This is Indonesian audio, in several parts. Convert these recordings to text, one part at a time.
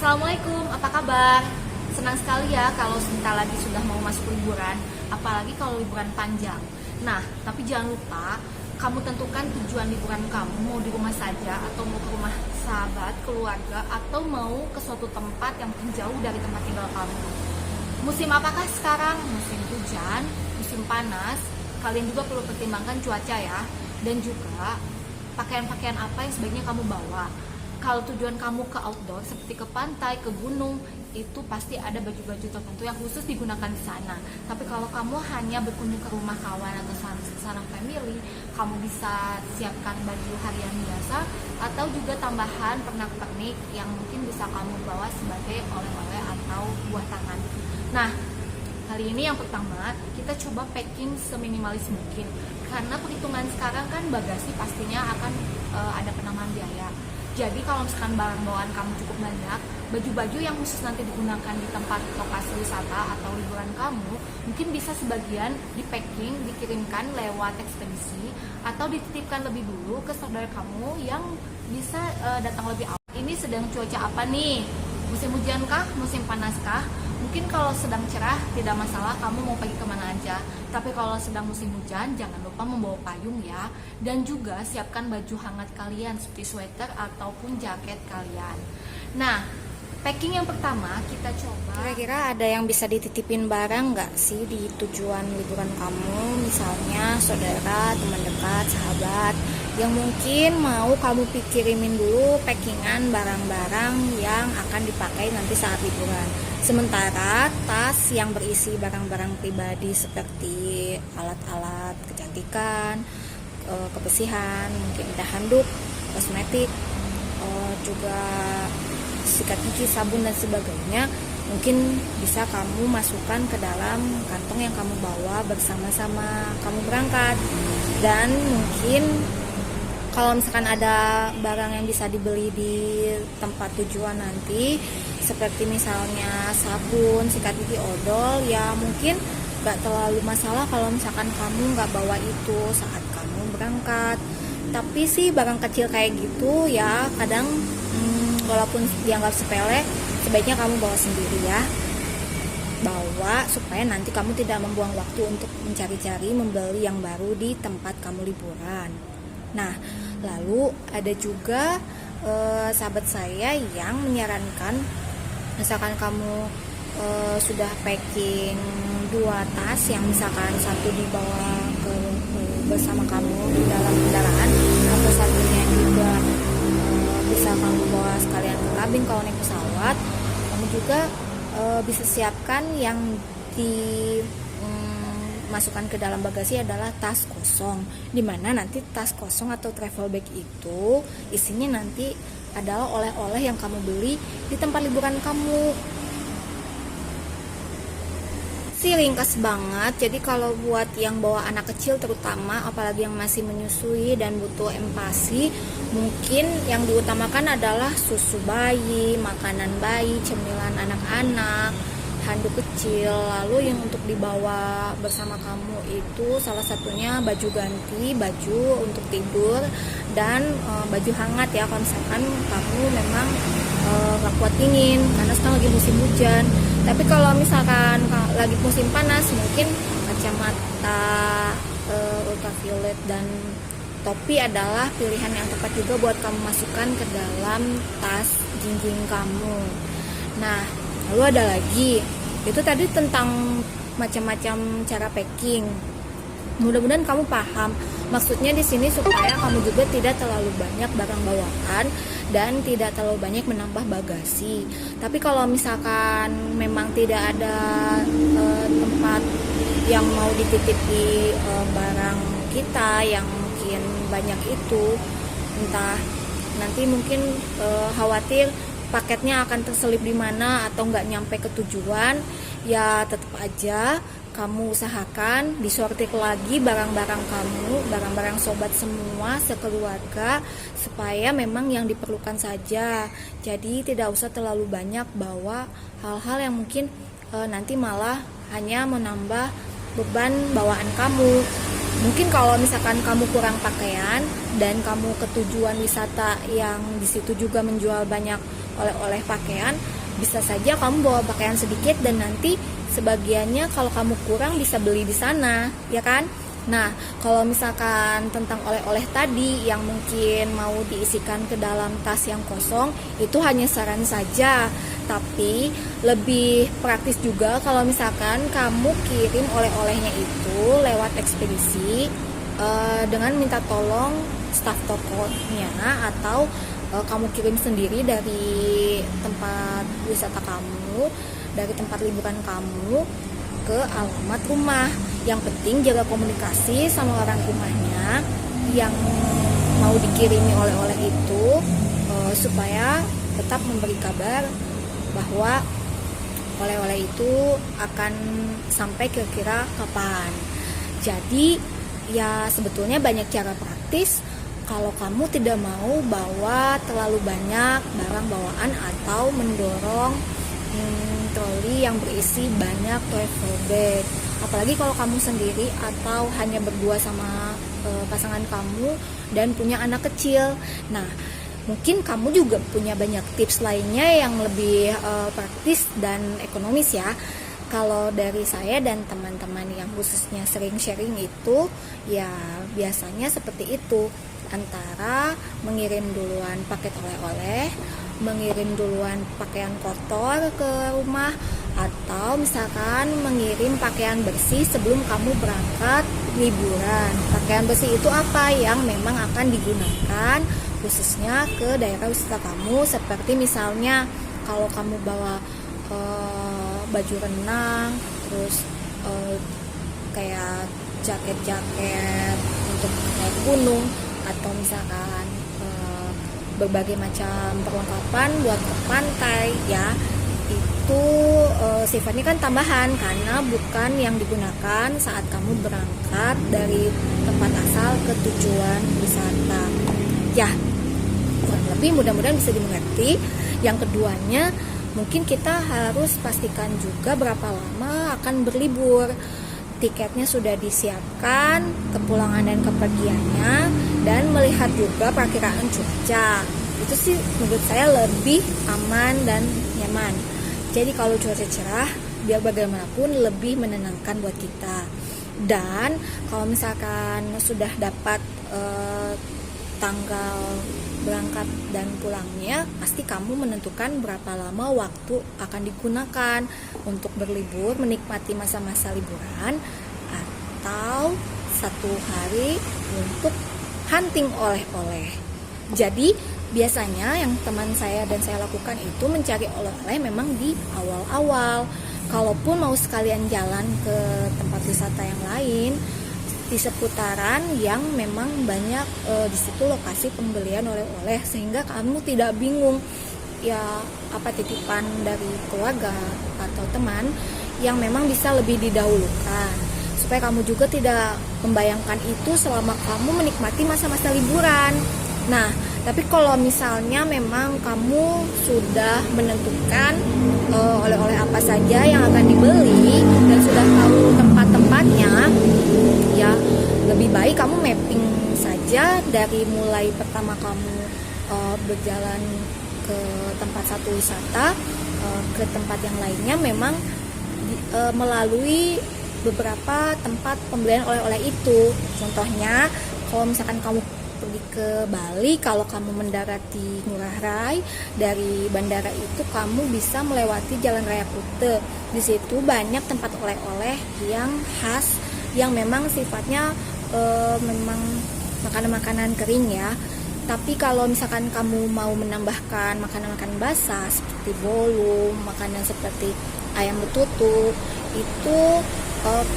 Assalamualaikum, apa kabar? Senang sekali ya kalau sebentar lagi sudah mau masuk liburan, apalagi kalau liburan panjang. Nah, tapi jangan lupa kamu tentukan tujuan liburan kamu, mau di rumah saja atau mau ke rumah sahabat, keluarga, atau mau ke suatu tempat yang mungkin jauh dari tempat tinggal kamu. Musim apakah sekarang? Musim hujan, musim panas. Kalian juga perlu pertimbangkan cuaca ya, dan juga pakaian-pakaian apa yang sebaiknya kamu bawa. Kalau tujuan kamu ke outdoor seperti ke pantai, ke gunung, itu pasti ada baju-baju tertentu yang khusus digunakan di sana. Tapi kalau kamu hanya berkunjung ke rumah kawan atau sanak family, kamu bisa siapkan baju harian biasa atau juga tambahan pernak-pernik yang mungkin bisa kamu bawa sebagai oleh-oleh atau buah tangan. Nah, kali ini yang pertama, kita coba packing seminimalis mungkin. Karena perhitungan sekarang kan bagasi pastinya akan ada penambahan biaya. Jadi kalau misalkan barang bawaan kamu cukup banyak, baju-baju yang khusus nanti digunakan di tempat lokasi wisata atau liburan kamu, mungkin bisa sebagian di packing, dikirimkan lewat ekspedisi, atau dititipkan lebih dulu ke saudara kamu yang bisa datang lebih awal. Ini sedang cuaca apa nih? Musim hujan kah? Musim panas kah? Mungkin kalau sedang cerah tidak masalah, kamu mau pergi kemana aja. Tapi kalau sedang musim hujan, jangan lupa membawa payung ya. Dan juga siapkan baju hangat kalian seperti sweater ataupun jaket kalian. Nah, packing yang pertama kita coba. Kira-kira ada yang bisa dititipin barang nggak sih di tujuan liburan kamu? Misalnya saudara, teman dekat, sahabat, yang mungkin mau kamu pikirimin dulu packingan barang-barang yang akan dipakai nanti saat liburan. Sementara tas yang berisi barang-barang pribadi seperti alat-alat kecantikan, kebersihan, mungkin ada handuk, kosmetik, juga sikat gigi, sabun dan sebagainya, mungkin bisa kamu masukkan ke dalam kantong yang kamu bawa bersama-sama kamu berangkat. Dan mungkin kalau misalkan ada barang yang bisa dibeli di tempat tujuan nanti, seperti misalnya sabun, sikat gigi, odol, ya mungkin gak terlalu masalah kalau misalkan kamu gak bawa itu saat kamu berangkat. Tapi sih barang kecil kayak gitu ya kadang walaupun dianggap sepele, sebaiknya kamu bawa sendiri ya. Bawa supaya nanti kamu tidak membuang waktu untuk mencari-cari membeli yang baru di tempat kamu liburan. Nah, lalu ada juga sahabat saya yang menyarankan, misalkan kamu sudah packing 2 tas, yang misalkan satu dibawa bersama kamu di dalam kendaraan, atau satunya juga bisa kamu bawa sekalian ke kabin kalau naik pesawat. Kamu juga bisa siapkan yang masukkan ke dalam bagasi adalah tas kosong, dimana nanti tas kosong atau travel bag itu isinya nanti adalah oleh-oleh yang kamu beli di tempat liburan kamu. Ringkas banget. Jadi kalau buat yang bawa anak kecil terutama, apalagi yang masih menyusui dan butuh empasi, mungkin yang diutamakan adalah susu bayi, makanan bayi, cemilan anak-anak, handuk kecil. Lalu yang untuk dibawa bersama kamu itu salah satunya baju ganti, baju untuk tidur, dan baju hangat ya kalau misalkan kamu memang gak kuat dingin, karena sekarang lagi musim hujan. Tapi kalau misalkan lagi musim panas, mungkin kacamata ultraviolet dan topi adalah pilihan yang tepat juga buat kamu masukkan ke dalam tas jinjing kamu. Nah, lalu ada lagi, itu tadi tentang macam-macam cara packing. Mudah-mudahan kamu paham. Maksudnya di sini supaya kamu juga tidak terlalu banyak barang bawaan dan tidak terlalu banyak menambah bagasi. Tapi kalau misalkan memang tidak ada tempat yang mau dititipi barang kita yang mungkin banyak itu, entah nanti mungkin khawatir paketnya akan terselip di mana atau nggak nyampe ke tujuan, ya tetap aja kamu usahakan disortir lagi barang-barang kamu, barang-barang sobat semua, sekeluarga, supaya memang yang diperlukan saja. Jadi tidak usah terlalu banyak bawa hal-hal yang mungkin nanti malah hanya menambah beban bawaan kamu. Mungkin kalau misalkan kamu kurang pakaian dan kamu ke tujuan wisata yang di situ juga menjual banyak oleh-oleh pakaian, bisa saja kamu bawa pakaian sedikit dan nanti sebagiannya kalau kamu kurang bisa beli di sana, ya kan? Nah, kalau misalkan tentang oleh-oleh tadi yang mungkin mau diisikan ke dalam tas yang kosong, itu hanya saran saja. Tapi lebih praktis juga kalau misalkan kamu kirim oleh-olehnya itu lewat ekspedisi dengan minta tolong staf tokonya, atau kamu kirim sendiri dari tempat wisata kamu, dari tempat liburan kamu ke alamat rumah. Yang penting jaga komunikasi sama orang rumahnya yang mau dikirimi oleh-oleh itu, supaya tetap memberi kabar bahwa oleh-oleh itu akan sampai kira-kira kapan. Jadi ya sebetulnya banyak cara praktis kalau kamu tidak mau bawa terlalu banyak barang bawaan atau mendorong troli yang berisi banyak travel bag. Apalagi kalau kamu sendiri atau hanya berdua sama pasangan kamu dan punya anak kecil. Nah, mungkin kamu juga punya banyak tips lainnya yang lebih praktis dan ekonomis ya. Kalau dari saya dan teman-teman yang khususnya sering sharing itu, ya biasanya seperti itu. Antara mengirim duluan paket oleh-oleh, mengirim duluan pakaian kotor ke rumah, atau misalkan mengirim pakaian bersih sebelum kamu berangkat liburan. Pakaian bersih itu apa yang memang akan digunakan khususnya ke daerah wisata kamu, seperti misalnya kalau kamu bawa baju renang, terus kayak jaket-jaket untuk naik gunung, atau misalkan berbagai macam perlengkapan buat ke pantai ya, itu sifatnya kan tambahan karena bukan yang digunakan saat kamu berangkat dari tempat asal ke tujuan wisata ya. Kurang lebih mudah-mudahan bisa dimengerti. Yang keduanya, mungkin kita harus pastikan juga berapa lama akan berlibur. Tiketnya sudah disiapkan, kepulangan dan kepergiannya, dan melihat juga perkiraan cuaca. Itu sih menurut saya lebih aman dan nyaman. Jadi kalau cuaca cerah, biar bagaimanapun lebih menenangkan buat kita. Dan kalau misalkan sudah dapat tanggal berangkat dan pulangnya, pasti kamu menentukan berapa lama waktu akan digunakan untuk berlibur, menikmati masa-masa liburan, atau 1 hari untuk hunting oleh-oleh. Jadi biasanya yang teman saya dan saya lakukan itu mencari oleh-oleh memang di awal-awal. Kalaupun mau sekalian jalan ke tempat wisata yang lain di seputaran yang memang banyak di situ lokasi pembelian oleh-oleh, sehingga kamu tidak bingung ya apa titipan dari keluarga atau teman yang memang bisa lebih didahulukan, supaya kamu juga tidak membayangkan itu selama kamu menikmati masa-masa liburan. Nah, tapi kalau misalnya memang kamu sudah menentukan oleh-oleh apa saja yang akan dibeli dan sudah tahu tempat-tempatnya, ya lebih baik kamu mapping saja dari mulai pertama kamu berjalan ke tempat satu wisata ke tempat yang lainnya, memang melalui beberapa tempat pembelian oleh-oleh itu. Contohnya, kalau misalkan kamu pergi ke Bali, kalau kamu mendarat di Ngurah Rai, dari bandara itu kamu bisa melewati Jalan Raya Kute. Di situ banyak tempat oleh-oleh yang khas, yang memang sifatnya memang makanan-makanan kering ya. Tapi kalau misalkan kamu mau menambahkan makanan-makanan basah seperti bolu, makanan seperti ayam betutu, itu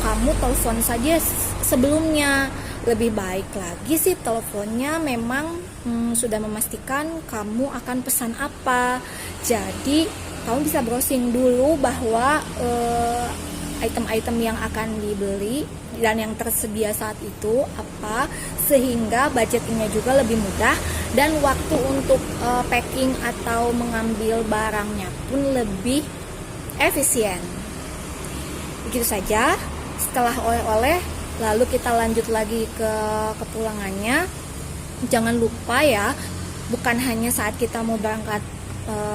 kamu telepon saja sebelumnya. Lebih baik lagi sih teleponnya memang sudah memastikan kamu akan pesan apa. Jadi kamu bisa browsing dulu bahwa item-item yang akan dibeli dan yang tersedia saat itu apa, sehingga budgetingnya juga lebih mudah dan waktu untuk packing atau mengambil barangnya pun lebih efisien. Begitu saja. Setelah oleh-oleh, lalu kita lanjut lagi ke kepulangannya. Jangan lupa ya, bukan hanya saat kita mau berangkat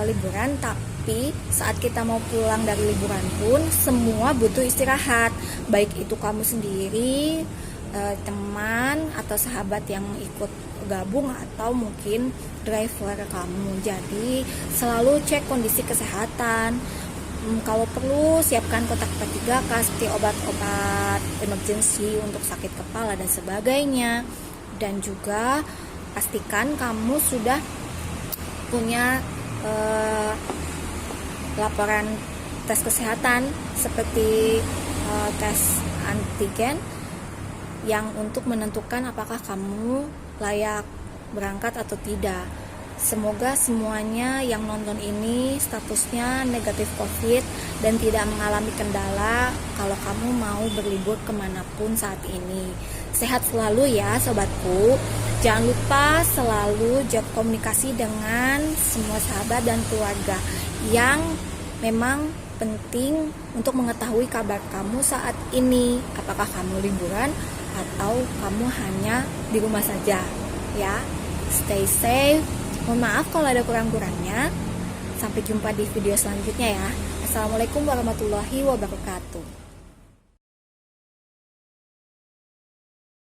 liburan, tapi saat kita mau pulang dari liburan pun semua butuh istirahat, baik itu kamu sendiri, teman atau sahabat yang ikut gabung, atau mungkin driver kamu. Jadi selalu cek kondisi kesehatan. Kalau perlu siapkan kotak P3K seperti obat-obat emergency untuk sakit kepala dan sebagainya. Dan juga pastikan kamu sudah punya laporan tes kesehatan seperti tes antigen yang untuk menentukan apakah kamu layak berangkat atau tidak. Semoga semuanya yang nonton ini statusnya negatif COVID dan tidak mengalami kendala kalau kamu mau berlibur kemanapun saat ini. Sehat selalu ya sobatku. Jangan lupa selalu jaga komunikasi dengan semua sahabat dan keluarga yang memang penting untuk mengetahui kabar kamu saat ini. Apakah kamu liburan atau kamu hanya di rumah saja ya. Stay safe. Mohon maaf kalau ada kurang-kurangnya. Sampai jumpa di video selanjutnya ya. Assalamualaikum warahmatullahi wabarakatuh.